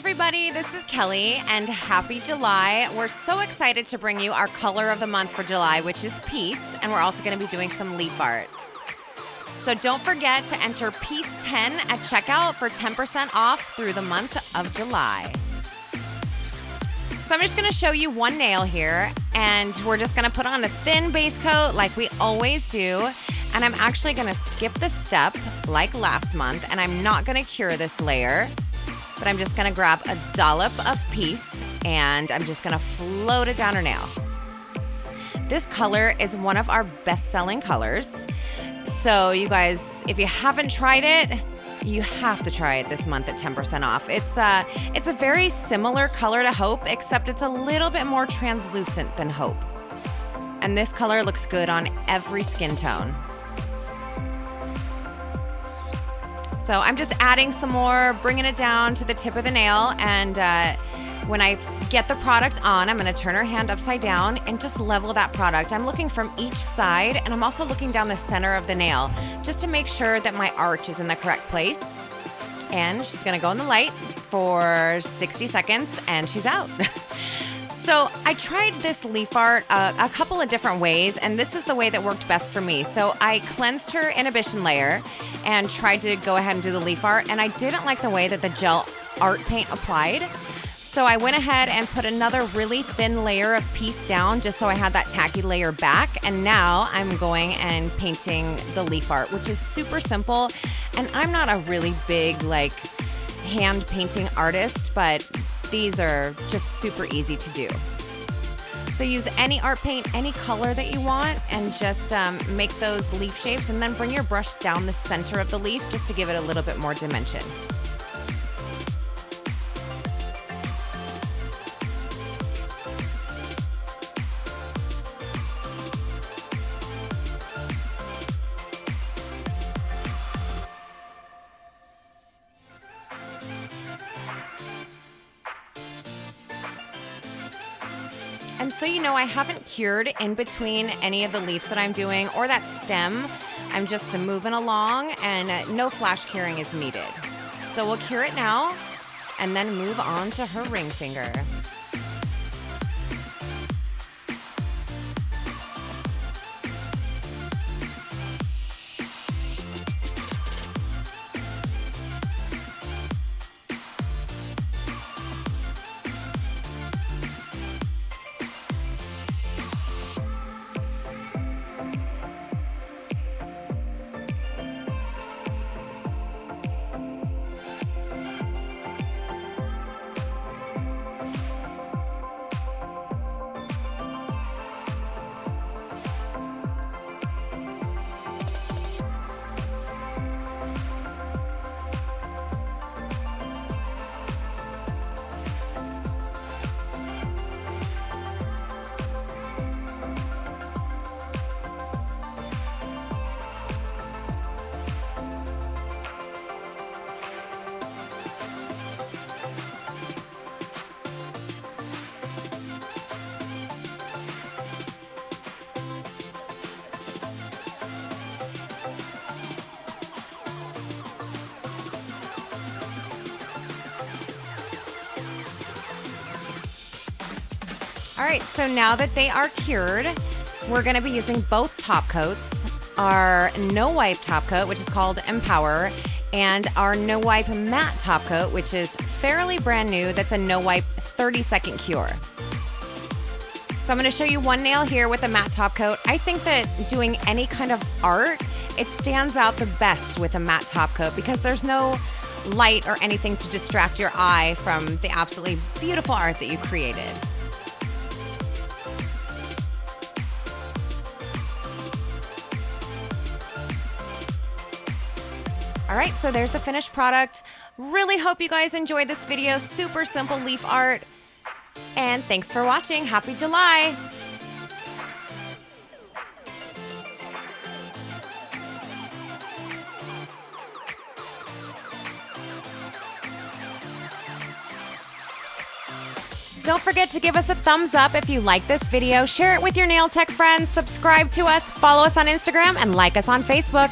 everybody, this is Kelly, and happy July. We're so excited to bring you our color of the month for July, which is Peace, and we're also going to be doing some leaf art. So don't forget to enter Peace 10 at checkout for 10% off through the month of July. So I'm just going to show you one nail here, and we're just going to put on a thin base coat like we always do. And I'm actually going to skip the step like last month, and I'm not going to cure this layer, but I'm just going to grab a dollop of Peace, and I'm just going to float it down her nail. This color is one of our best-selling colors. So you guys, if you haven't tried it, you have to try it this month at 10% off. It's a very similar color to Hope, except it's a little bit more translucent than Hope. And this color looks good on every skin tone. So I'm just adding some more, bringing it down to the tip of the nail, and when I get the product on, I'm going to turn her hand upside down and just level that product. I'm looking from each side, and I'm also looking down the center of the nail just to make sure that my arch is in the correct place. And she's going to go in the light for 60 seconds, and she's out. So I tried this leaf art a couple of different ways, and this is the way that worked best for me. So I cleansed her inhibition layer and tried to go ahead and do the leaf art, and I didn't like the way that the gel art paint applied. So I went ahead and put another really thin layer of Peace down just so I had that tacky layer back. And now I'm going and painting the leaf art, which is super simple. And I'm not a really big hand painting artist, but these are just super easy to do. So use any art paint, any color that you want, and just make those leaf shapes, and then bring your brush down the center of the leaf just to give it a little bit more dimension. And so I haven't cured in between any of the leaves that I'm doing or that stem. I'm just moving along, and no flash curing is needed. So we'll cure it now and then move on to her ring finger. All right, so now that they are cured, we're going to be using both top coats, our no wipe top coat, which is called Empower, and our no wipe matte top coat, which is fairly brand new. That's a no wipe 30-second cure. So I'm going to show you one nail here with a matte top coat. I think that doing any kind of art, it stands out the best with a matte top coat because there's no light or anything to distract your eye from the absolutely beautiful art that you created. All right, so there's the finished product. Really hope you guys enjoyed this video. Super simple leaf art. And thanks for watching. Happy July. Don't forget to give us a thumbs up if you like this video. Share it with your nail tech friends. Subscribe to us. Follow us on Instagram and like us on Facebook.